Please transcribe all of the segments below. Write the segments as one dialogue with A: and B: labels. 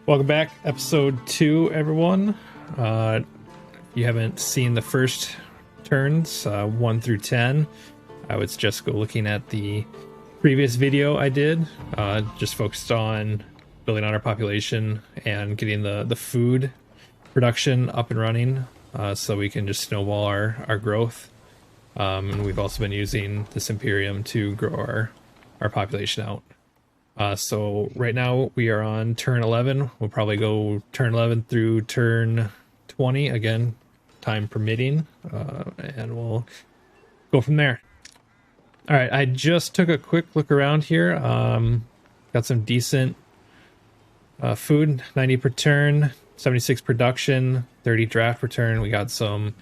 A: Welcome back, episode 2, everyone. If you haven't seen the first turns, 1 through 10, I would suggest go looking at the previous video I did. Just focused on building on our population and getting the food production up and running, so we can just snowball our growth. And we've also been using this Imperium to grow our population out. So right now we are on turn 11. We'll probably go turn 11 through turn 20, again, time permitting, and we'll go from there. All right, I just took a quick look around here. Got some decent food, 90 per turn, 76 production, 30 draft per turn. We got some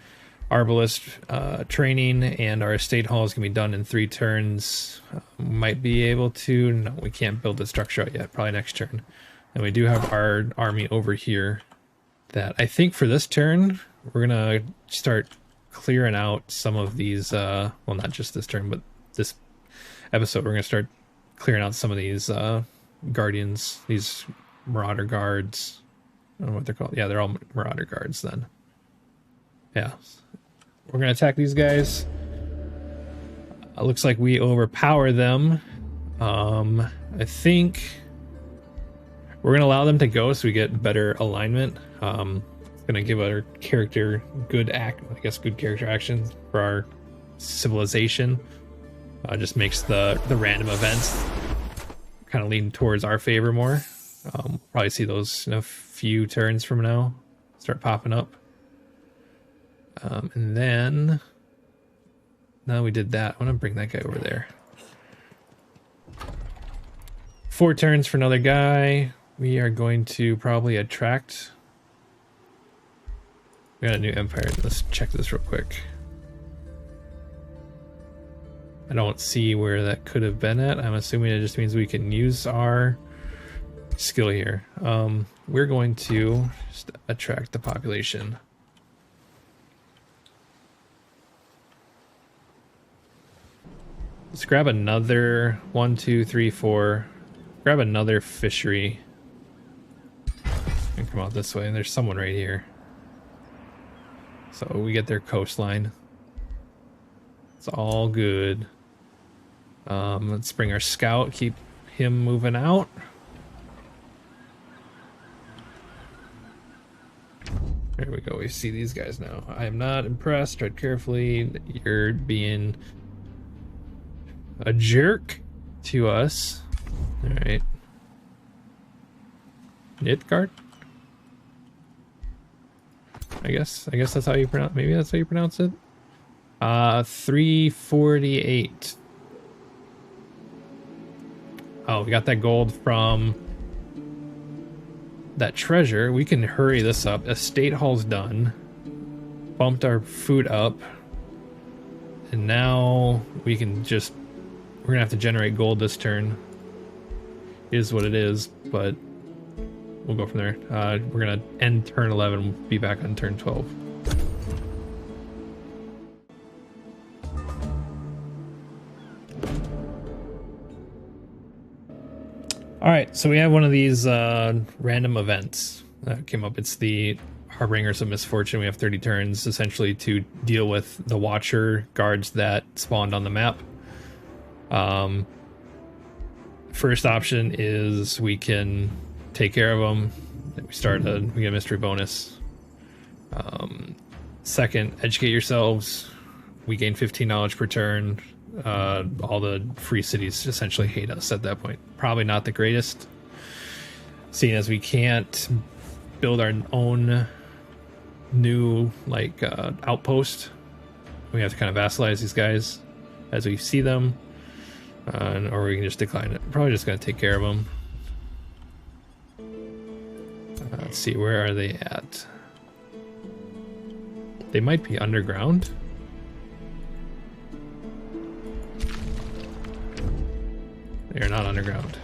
A: Arbalist training, and our estate hall is going to be done in 3 turns. Might be able to... No, we can't build the structure out yet. Probably next turn. And we do have our army over here that I think for this turn, we're going to start clearing out some of these... well, not just this turn, but this episode, we're going to start clearing out some of these guardians, these marauder guards. I don't know what they're called. Yeah, they're all marauder guards then. Yeah. We're going to attack these guys. It looks like we overpower them. I think we're going to allow them to go so we get better alignment. It's going to give our character good character actions for our civilization. Just makes the random events kind of lean towards our favor more. Probably see those in a few turns from now start popping up. And then, now we did that, I want to bring that guy over there. 4 turns for another guy. We are going to probably attract... We got a new empire. Let's check this real quick. I don't see where that could have been at. I'm assuming it just means we can use our skill here. We're going to just attract the population. Let's grab another 1, 2, 3, 4. Grab another fishery. And come out this way, and there's someone right here. So we get their coastline. It's all good. Let's bring our scout, keep him moving out. There we go, we see these guys now. I am not impressed, tread carefully. You're being a jerk to us. All right. Nidgard? I guess that's how you pronounce. Maybe that's how you pronounce it. 348. Oh, we got that gold from that treasure. We can hurry this up. Estate hall's done. Bumped our food up, and now we can just. We're gonna have to generate gold this turn. Is what it is, but we'll go from there. We're gonna end turn 11. We'll be back on turn 12. All right, so we have one of these random events that came up. It's the Harbingers of Misfortune. We have 30 turns essentially to deal with the Watcher guards that spawned on the map. First option is we can take care of them. We get a mystery bonus. Second, educate yourselves. We gain 15 knowledge per turn. All the free cities essentially hate us at that point. Probably not the greatest, seeing as we can't build our own new outpost. We have to kind of vassalize these guys as we see them. Or we can just decline it. Probably just going to take care of them. Let's see, where are they at? They might be underground. They are not underground.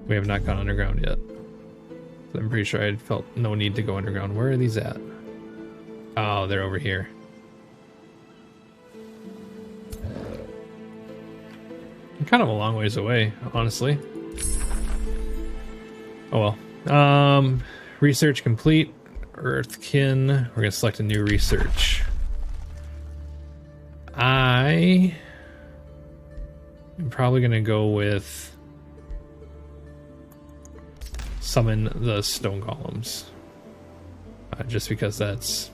A: We have not gone underground yet. So I'm pretty sure I felt no need to go underground. Where are these at? Oh, they're over here. I'm kind of a long ways away, honestly. Oh well, Research complete. Earthkin. We're gonna select a new research. I am probably gonna go with summon the stone golems, just because that's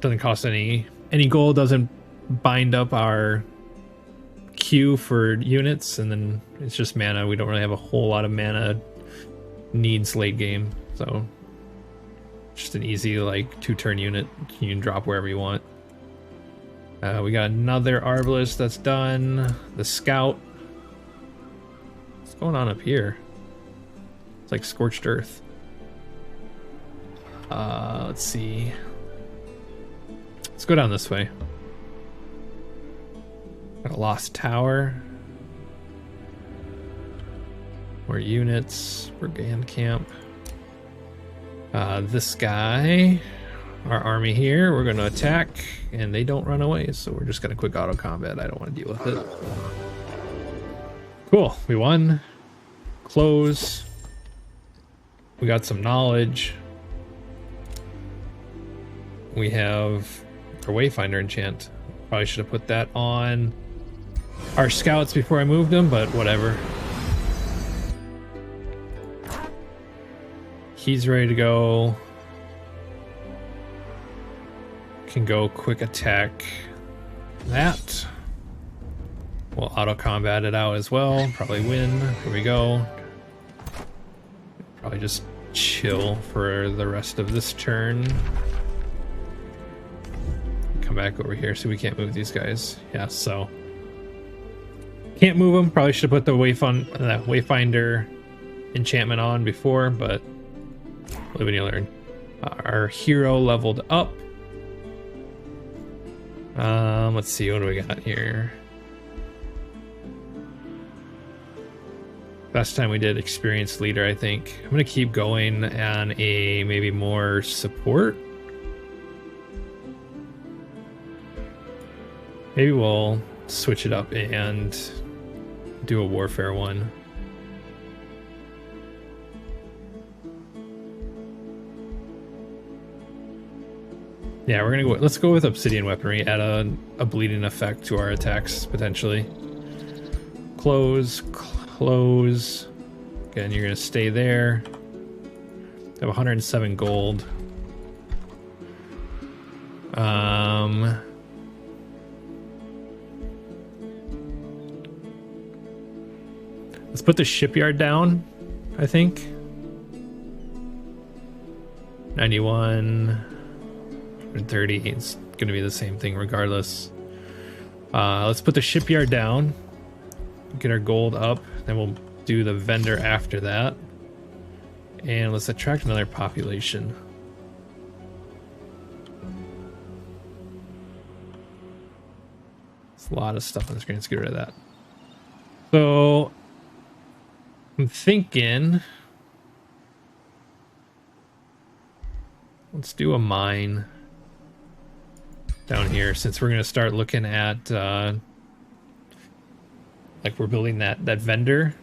A: doesn't cost any gold, doesn't bind up our queue for units, and then it's just mana. We don't really have a whole lot of mana needs late game, so just an easy like 2-turn unit you can drop wherever you want. We got another Arbalest that's done. The scout. What's going on up here? It's like scorched earth. Let's see. Let's go down this way. Got a lost tower. More units. Brigand camp. This guy, our army here, we're going to attack, and they don't run away, so we're just going to quick auto combat. I don't want to deal with it. Cool. We won. Close. We got some knowledge. We have our Wayfinder enchant. Probably should have put that on our scouts before I moved them, but whatever. He's ready to go. Can go quick attack that. We'll auto combat it out as well. Probably win. Here we go. Probably just chill for the rest of this turn. Come back over here so we can't move these guys. Yeah, so can't move them. Probably should have put the Wayfinder enchantment on before, but live and you learn. Our hero leveled up. Let's see, what do we got here? Last time we did experienced leader, I think. I'm gonna keep going on a maybe more support. Maybe we'll switch it up and do a warfare one. Yeah, we're gonna go. Let's go with obsidian weaponry. Add a bleeding effect to our attacks potentially. Close, close. Again, you're gonna stay there. I have 107 gold. Let's put the shipyard down, I think. 91. 30. It's going to be the same thing regardless. Let's put the shipyard down. Get our gold up. Then we'll do the vendor after that. And let's attract another population. It's a lot of stuff on the screen. Let's get rid of that. So I'm thinking let's do a mine down here, since we're going to start looking at like we're building that vendor.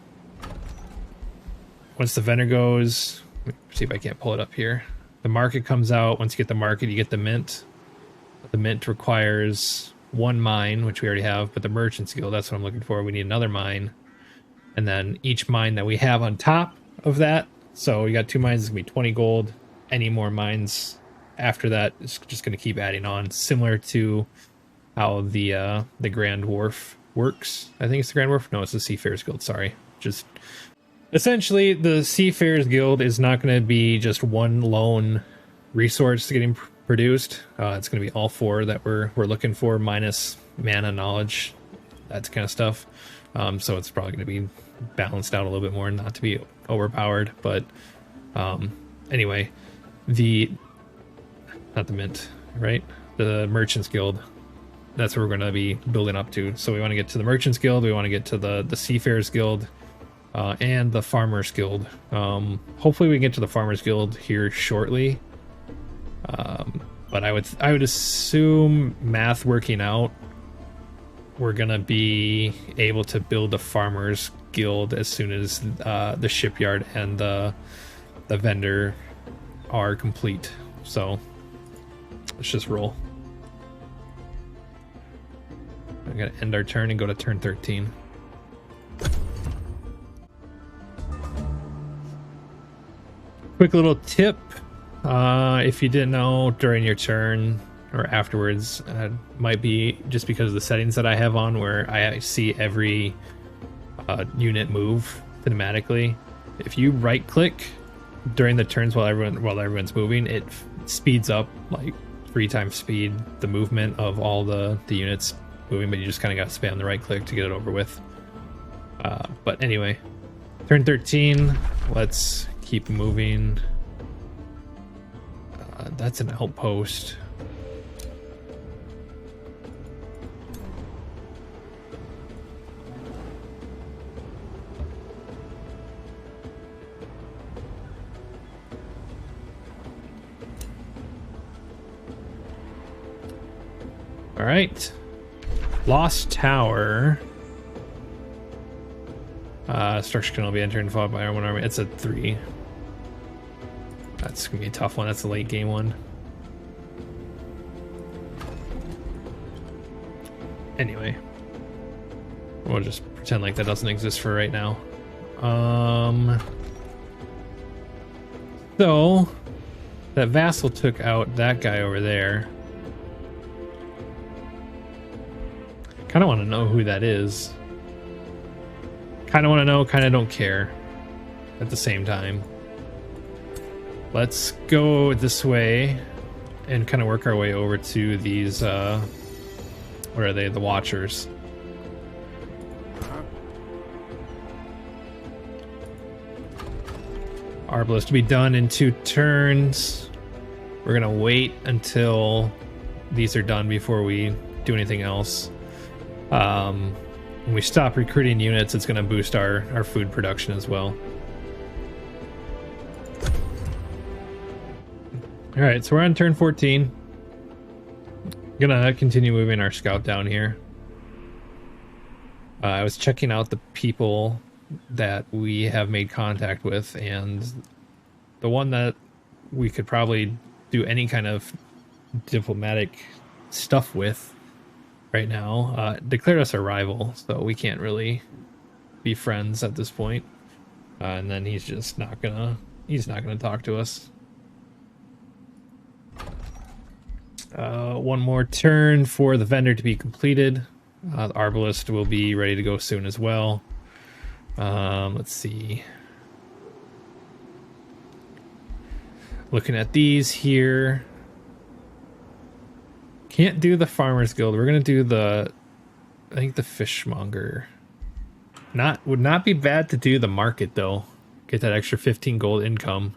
A: Once the vendor goes, let me see if I can't pull it up here. The market comes out. Once you get the market, you get the mint. The mint requires one mine, which we already have, but the merchant's guild, that's what I'm looking for. We need another mine, and then each mine that we have on top of that, so we got 2 mines, it's gonna be 20 gold. Any more mines after that is just going to keep adding on, similar to how the Grand Wharf works. I think it's the Grand Wharf. No, it's the Seafarers Guild. Sorry. Just essentially, the Seafarers Guild is not going to be just one lone resource getting produced. It's going to be all 4 that we're looking for, minus mana, knowledge, that kind of stuff. So it's probably going to be balanced out a little bit more, not to be overpowered. But anyway, not the mint, right? The Merchants Guild. That's what we're going to be building up to. So we want to get to the Merchants Guild. We want to get to the Seafarers Guild and the Farmers Guild. Hopefully we can get to the Farmers Guild here shortly. But I would assume, math working out, we're going to be able to build the Farmers Guild as soon as the shipyard and the the vendor are complete. So let's just roll. I'm gonna end our turn and go to turn 13. Quick little tip, if you didn't know, during your turn or afterwards, might be just because of the settings that I have on where I see every unit move thematically. If you right click during the turns while everyone's moving, it speeds up like 3 times speed the movement of all the units moving, but you just kind of got to spam the right click to get it over with. But anyway, turn 13, let's keep moving. That's an outpost. All right, Lost Tower. Structure can only be entered and followed by one army. It's a 3. That's gonna be a tough one. That's a late game one. Anyway, we'll just pretend like that doesn't exist for right now. So that vassal took out that guy over there. Kind of want to know who that is. Kind of want to know, kind of don't care at the same time. Let's go this way and kind of work our way over to these, what are they? The Watchers. Arbalest to be done in 2 turns. We're going to wait until these are done before we do anything else. When we stop recruiting units, it's going to boost our food production as well. All right, so we're on turn 14. Gonna continue moving our scout down here. I was checking out the people that we have made contact with, and the one that we could probably do any kind of diplomatic stuff with right now declared us a rival, so we can't really be friends at this point. And then he's just not gonna talk to us. One more turn for the vendor to be completed. The Arbalest will be ready to go soon as well. Let's see. Looking at these here. Can't do the Farmers Guild. We're gonna do I think the Fishmonger. Would not be bad to do the market though. Get that extra 15 gold income.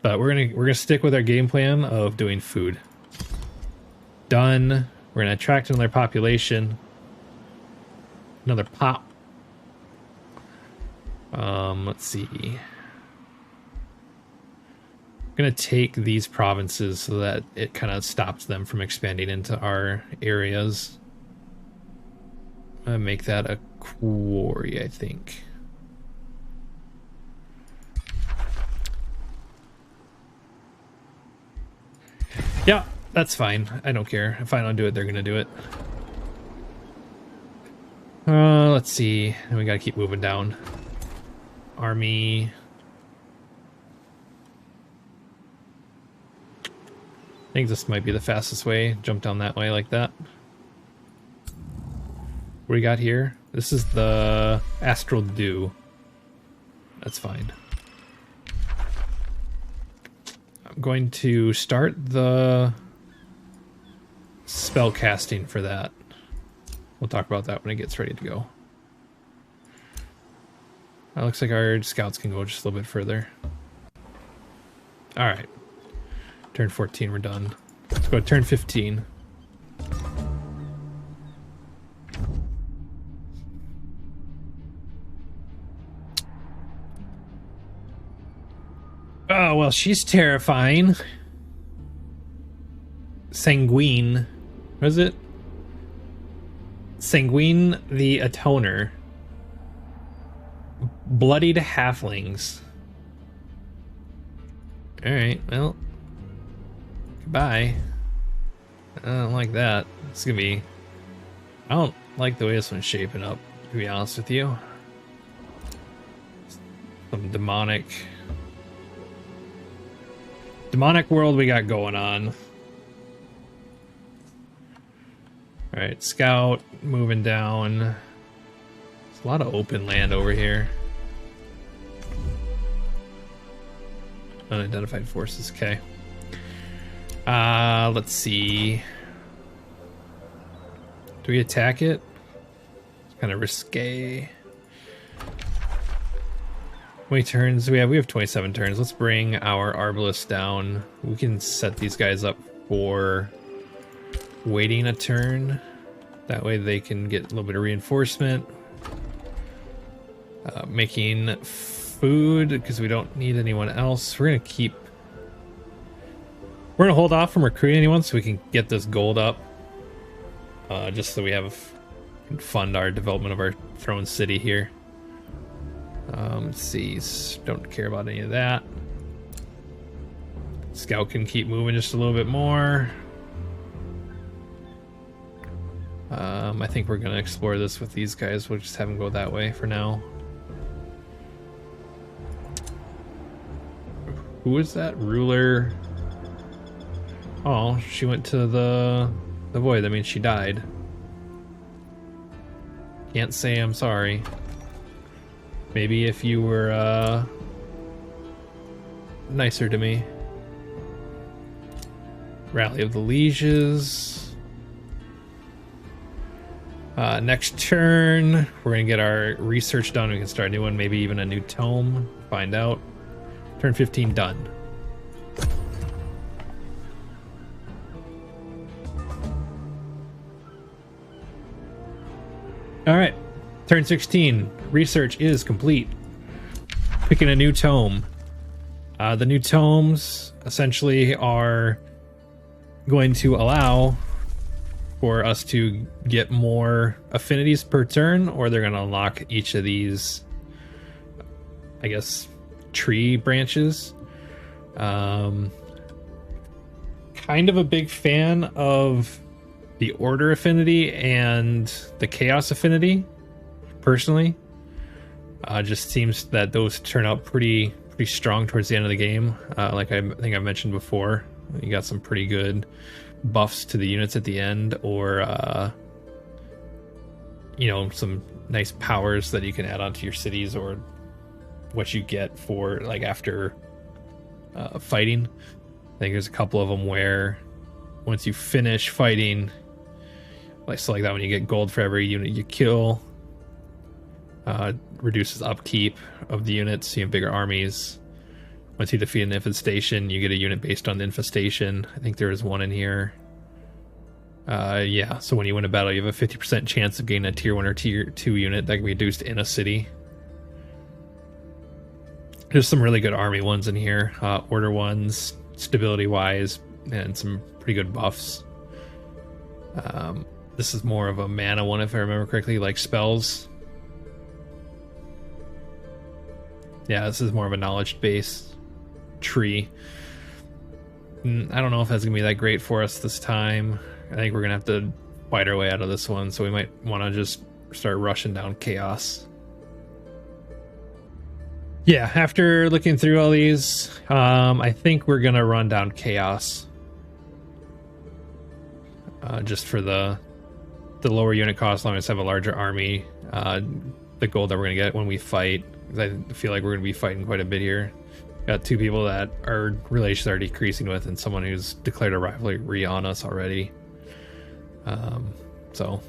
A: But we're gonna stick with our game plan of doing food. Done. We're gonna attract another population. Another pop. Let's see. I'm gonna take these provinces so that it kind of stops them from expanding into our areas. I'm gonna make that a quarry, I think. Yeah, that's fine. I don't care. If I don't do it, they're gonna do it. Let's see. And we gotta keep moving down. Army. I think this might be the fastest way. Jump down that way like that. What do we got here? This is the Astral Dew. That's fine. I'm going to start the spell casting for that. We'll talk about that when it gets ready to go. It looks like our scouts can go just a little bit further. Alright. Turn 14, we're done. Let's go to turn 15. Oh, well, she's terrifying. Sanguine. What is it? Sanguine the Atoner. Bloodied halflings. Alright, well. Goodbye. I don't like that. It's gonna be... I don't like the way this one's shaping up, to be honest with you. Some demonic world we got going on. Alright, scout, moving down. There's a lot of open land over here. Unidentified forces, okay. Let's see. Do we attack it? It's kind of risque. How many turns do we have? We have 27 turns. Let's bring our Arbalest down. We can set these guys up for waiting a turn. That way they can get a little bit of reinforcement. Making food, because we don't need anyone else. We're gonna hold off from recruiting anyone so we can get this gold up. Just so we can fund our development of our throne city here. Let's see, don't care about any of that. Scout can keep moving just a little bit more. I think we're gonna explore this with these guys. We'll just have them go that way for now. Who is that? Ruler. Oh, she went to the void. That means she died. Can't say I'm sorry. Maybe if you were nicer to me. Rally of the Lieges. Next turn, we're gonna get our research done. We can start a new one, maybe even a new tome. Find out. Turn 15 done. All right, turn 16. Research is complete. Picking a new tome. The new tomes essentially are going to allow for us to get more affinities per turn, or they're going to unlock each of these, I guess, tree branches. Kind of a big fan of the order affinity and the chaos affinity, personally. Just seems that those turn out pretty strong towards the end of the game. Like I think I mentioned before, you got some pretty good buffs to the units at the end, or you know, some nice powers that you can add onto your cities, or what you get for like after fighting. I think there's a couple of them where once you finish fighting, like so like that, when you get gold for every unit you kill, reduces upkeep of the units, so you have bigger armies. Once you defeat an infestation, you get a unit based on the infestation. I think there is one in here. Yeah, so when you win a battle, you have a 50% chance of getting a tier 1 or tier 2 unit that can be reduced in a city. There's some really good army ones in here. Order ones, stability-wise, and some pretty good buffs. This is more of a mana one, if I remember correctly, like spells. Yeah, this is more of a knowledge base tree. I don't know if that's gonna be that great for us this time. I think we're gonna have to fight our way out of this one, so we might want to just start rushing down chaos. Yeah, after looking through all these, I think we're gonna run down chaos. Just for the lower unit cost, as long as I have a larger army. The gold that we're gonna get when we fight, I feel like we're gonna be fighting quite a bit here. Got two people that our relations are decreasing with, and someone who's declared a rivalry on us already. So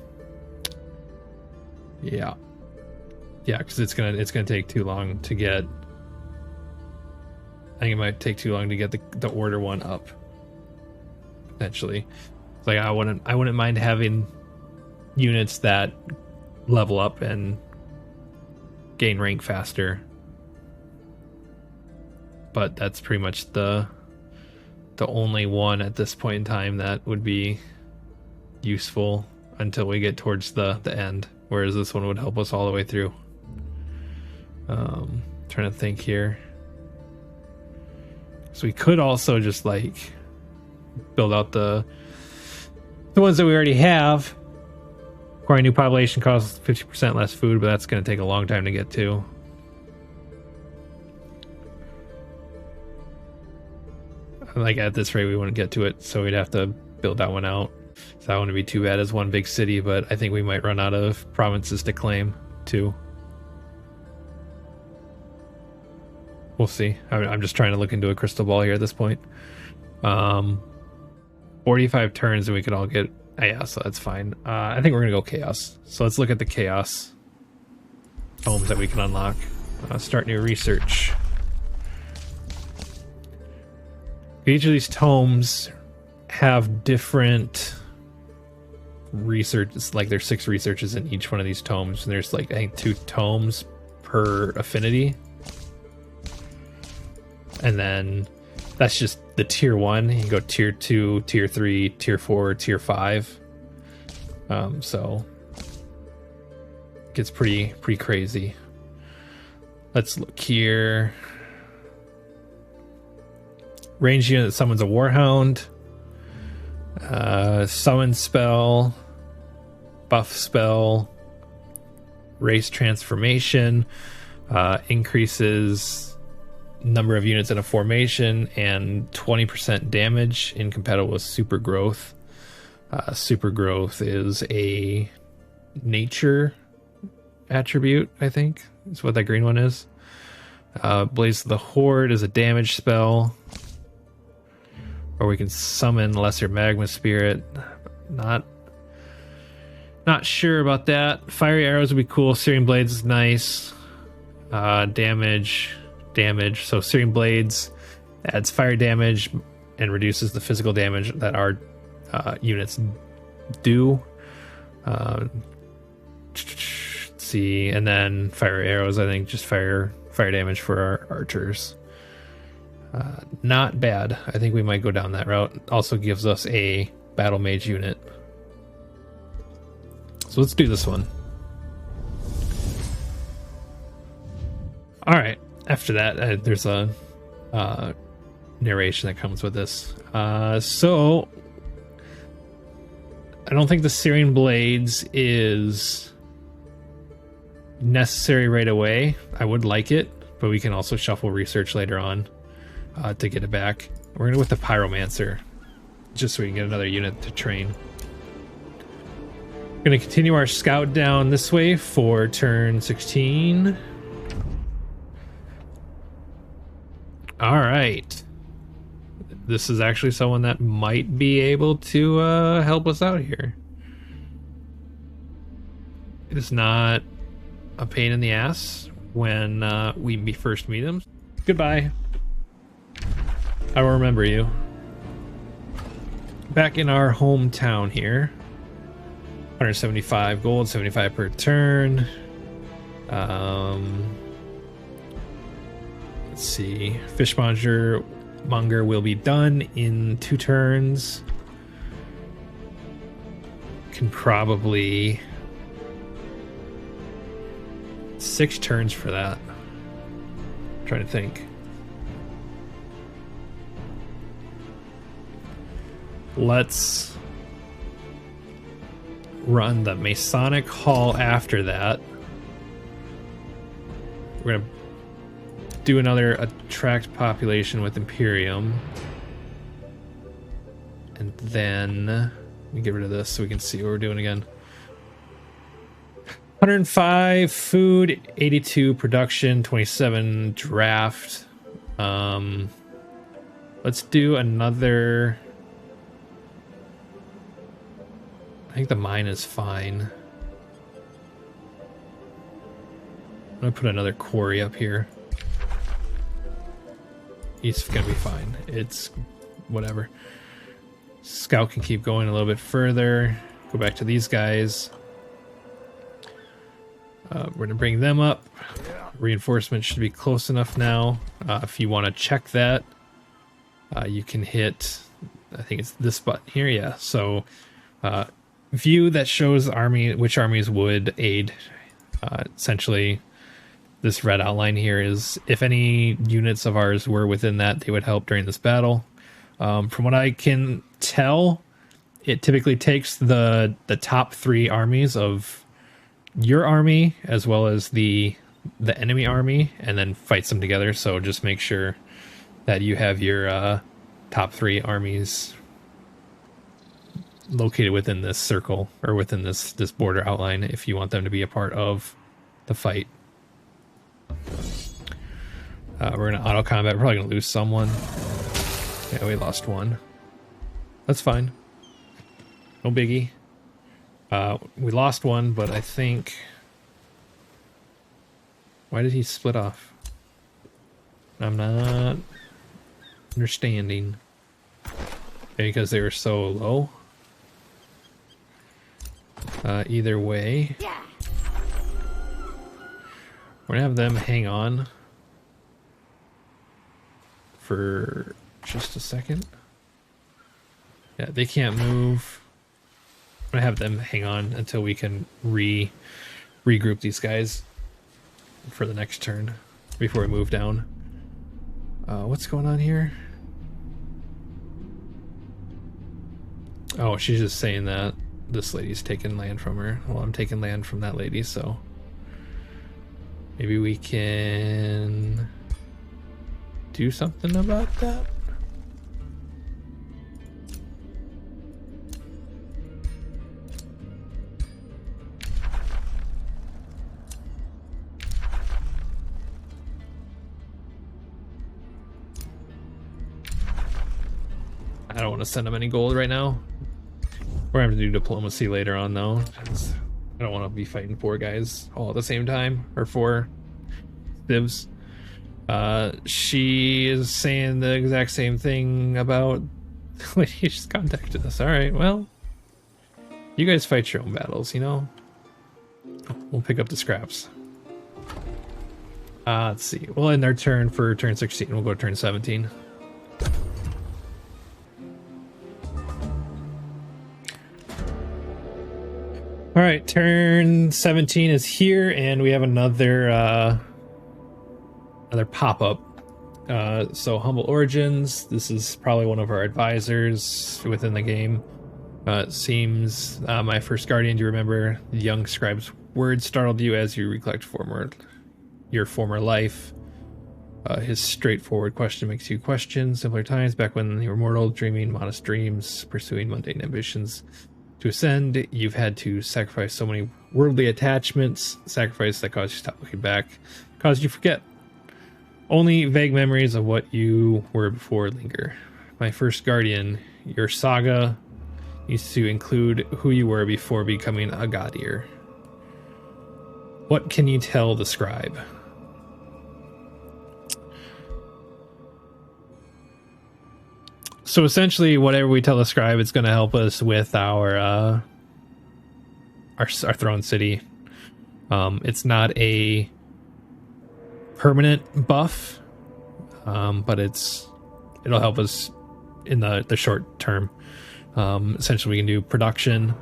A: yeah, because it's gonna take too long to get. I think it might take too long to get the order one up. Potentially, it's like I wouldn't mind having units that level up and gain rank faster. But that's pretty much the only one at this point in time that would be useful until we get towards the end, whereas this one would help us all the way through. Trying to think here. So we could also just like build out the ones that we already have. Acquiring new population costs 50% less food, but that's going to take a long time to get to. Like at this rate, we wouldn't get to it, so we'd have to build that one out. So that wouldn't be too bad as one big city, but I think we might run out of provinces to claim too. We'll see. I'm just trying to look into a crystal ball here at this point. 45 turns and we could all get... yeah, so that's fine. I think we're going to go chaos. So let's look at the chaos homes that we can unlock. Start new research. Each of these tomes have different research. It's like there's 6 researches in each one of these tomes. And there's like, I think 2 tomes per affinity. And then that's just the tier 1. You can go tier 2, tier 3, tier 4, tier 5. So it gets pretty crazy. Let's look here. Range unit that summons a Warhound. Summon spell. Buff spell. Race transformation. Increases number of units in a formation and 20% damage, incompatible with super growth. Super growth is a nature attribute, I think is what that green one is. Blaze of the Horde is a damage spell, or we can summon lesser magma spirit. Not sure about that. Fiery arrows would be cool. Searing blades is nice. Damage. So Searing Blades adds fire damage and reduces the physical damage that our units do. Let's see, and then fire arrows, I think just fire damage for our archers. Not bad. I think we might go down that route. Also gives us a battle mage unit. So let's do this one. All right. After that, there's a narration that comes with this. So I don't think the Searing Blades is necessary right away. I would like it, but we can also shuffle research later on to get it back. We're gonna go with the Pyromancer, just so we can get another unit to train. We're gonna continue our scout down this way for turn 16. All right. This is actually someone that might be able to help us out here. It is not a pain in the ass when we first meet him. Goodbye. I will remember you. Back in our hometown here. 175 gold, 75 per turn. Let's see. Fishmonger will be done in 2 turns. Can probably 6 turns for that. I'm trying to think. Let's run the Masonic Hall after that. We're gonna do another attract population with Imperium. And then let me get rid of this so we can see what we're doing again. 105 food, 82 production, 27 draft. Let's do another. I think the mine is fine. I'm gonna put another quarry up here. He's gonna be fine. It's whatever. Scout can keep going a little bit further. Go back to these guys. We're gonna bring them up. Reinforcement should be close enough now. If you want to check that, you can hit, I think it's this button here. Yeah. So view that shows army, which armies would aid. Essentially, this red outline here is if any units of ours were within that, they would help during this battle. From what I can tell, it typically takes the top 3 armies of your army as well as the enemy army and then fights them together. So just make sure that you have your top 3 armies located within this circle or within this border outline if you want them to be a part of the fight. We're gonna auto combat. We're probably gonna lose someone. Yeah, we lost one. That's fine. No biggie. We lost one, but I think... Why did he split off? I'm not understanding. Maybe because they were so low? Either way... We're gonna have them hang on for just a second. Yeah, they can't move. I'm gonna have them hang on until we can regroup these guys for the next turn before we move down. What's going on here? Oh, she's just saying that this lady's taking land from her. Well, I'm taking land from that lady, so maybe we can do something about that. I don't want to send them any gold right now. We're gonna have to do diplomacy later on though. I don't want to be fighting 4 guys all at the same time, or 4 civs. She is saying the exact same thing about the lady who just contacted us. Alright, well, you guys fight your own battles, you know? We'll pick up the scraps. Let's see. We'll end our turn for turn 16. We'll go to turn 17. All right, turn 17 is here, and we have another pop-up. So Humble Origins, this is probably one of our advisors within the game. It seems my first guardian, do you remember the young scribe's words startled you as you recollect your former life? His straightforward question makes you question simpler times back when you were mortal, dreaming modest dreams, pursuing mundane ambitions. To ascend, you've had to sacrifice so many worldly attachments, sacrifice that caused you to stop looking back, caused you to forget. Only vague memories of what you were before linger. My first guardian, your saga needs to include who you were before becoming a god ear. What can you tell the scribe? So essentially, whatever we tell the scribe, it's going to help us with our throne city. It's not a permanent buff, but it'll help us in the short term. Essentially, we can do production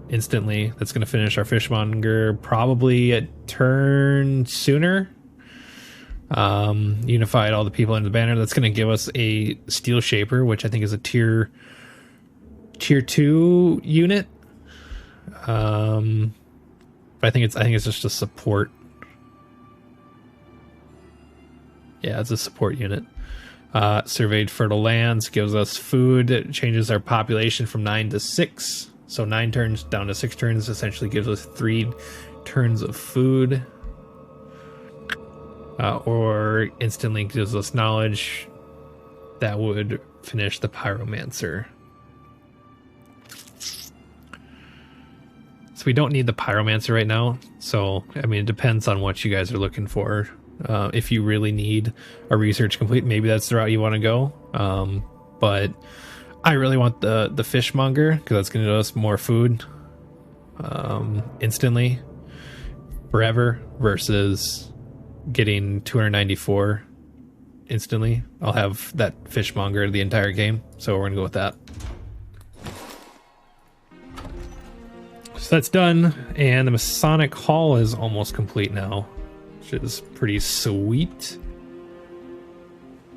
A: instantly. That's going to finish our fishmonger probably a turn sooner. Unified all the people under the banner. That's going to give us a steel shaper, which I think is a tier 2 unit. I think it's just a support. Yeah, it's a support unit. Surveyed fertile lands, gives us food. It changes our population from 9 to 6. So 9 turns down to 6 turns essentially gives us 3 turns of food. Or instantly gives us knowledge. That would finish the pyromancer. So we don't need the pyromancer right now. So, I mean, it depends on what you guys are looking for. If you really need a research complete, maybe that's the route you want to go. But I really want the fishmonger, because that's going to give us more food instantly, forever, versus getting 294 instantly. I'll have that fishmonger the entire game, so we're going to go with that. So that's done, and the Masonic Hall is almost complete now. which is pretty sweet.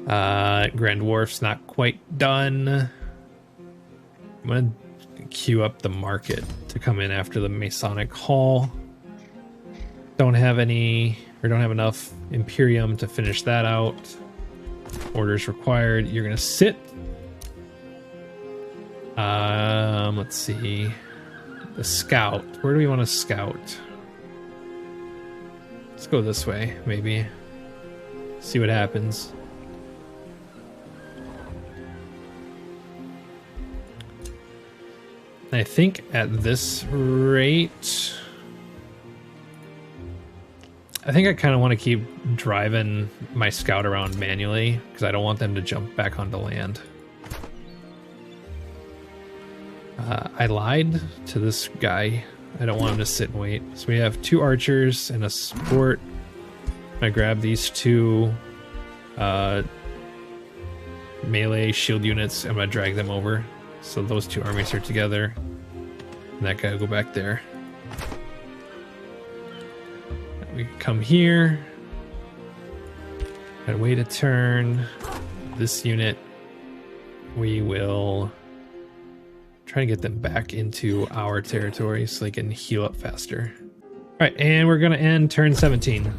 A: Grand Dwarf's not quite done. I'm gonna queue up the market to come in after the Masonic Hall. Don't have enough Imperium to finish that out. Orders required. You're gonna sit. Let's see. The scout. Where do we want to scout? Let's go this way, maybe. See what happens. I think at this rate, I think I kind of want to keep driving my scout around manually because I don't want them to jump back onto land. I lied to this guy. I don't want him to sit and wait. So we have 2 archers and a support. I grab these 2 melee shield units. I'm gonna drag them over. So those 2 armies are together. And that guy will go back there. We come here. And wait a turn. This unit, we will try to get them back into our territory so they can heal up faster. All right, and we're gonna end turn 17.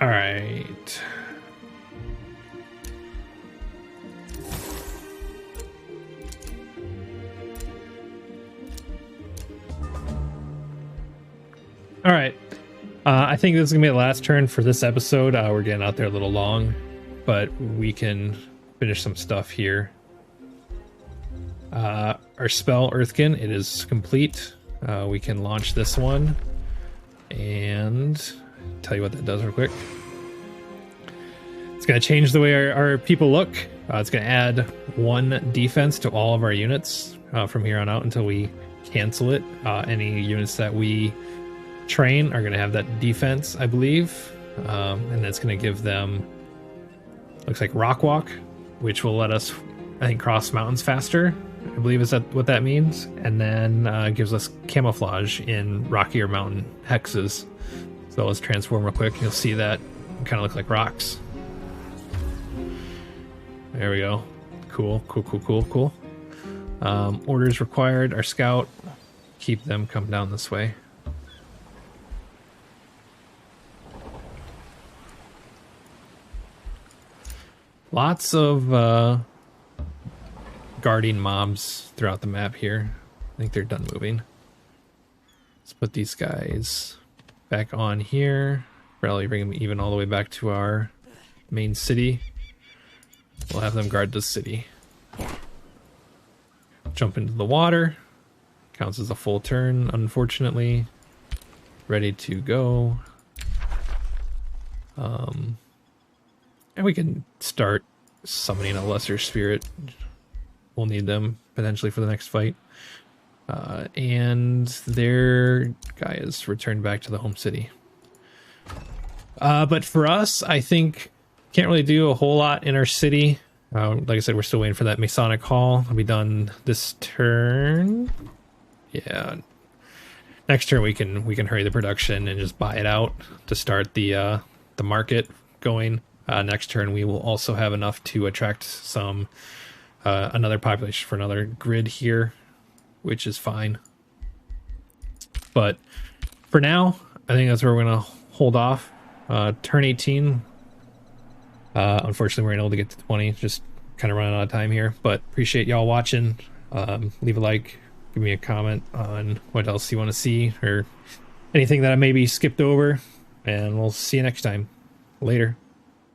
A: All right. All right. I think this is gonna be the last turn for this episode. We're getting out there a little long, but we can finish some stuff here. Our spell, Earthkin, it is complete. We can launch this one and tell you what that does real quick. It's gonna change the way our people look. It's gonna add 1 defense to all of our units from here on out until we cancel it. Any units that we train are going to have that defense, I believe, and that's going to give them, looks like rock walk, which will let us, I think, cross mountains faster, I believe is that what that means, and then gives us camouflage in rockier mountain hexes. So let's transform real quick. You'll see that kind of look like rocks. There we go. Cool. Orders required. Our scout, keep them come down this way. Lots of guarding mobs throughout the map here. I think they're done moving. Let's put these guys back on here. Probably bring them even all the way back to our main city. We'll have them guard the city. Jump into the water. Counts as a full turn, unfortunately. Ready to go. And we can start summoning a lesser spirit. We'll need them potentially for the next fight. And their guy is returned back to the home city. But for us, I think can't really do a whole lot in our city. Like I said, we're still waiting for that Masonic Hall. It'll be done this turn. Yeah. Next turn we can hurry the production and just buy it out to start the market going. Next turn we will also have enough to attract some another population for another grid here, which is fine. But for now, I think that's where we're gonna hold off. Turn 18. Unfortunately, we're unable to get to 20. Just kind of running out of time here. But appreciate y'all watching. Leave a like, give me a comment on what else you want to see or anything that I maybe skipped over, and we'll see you next time. Later.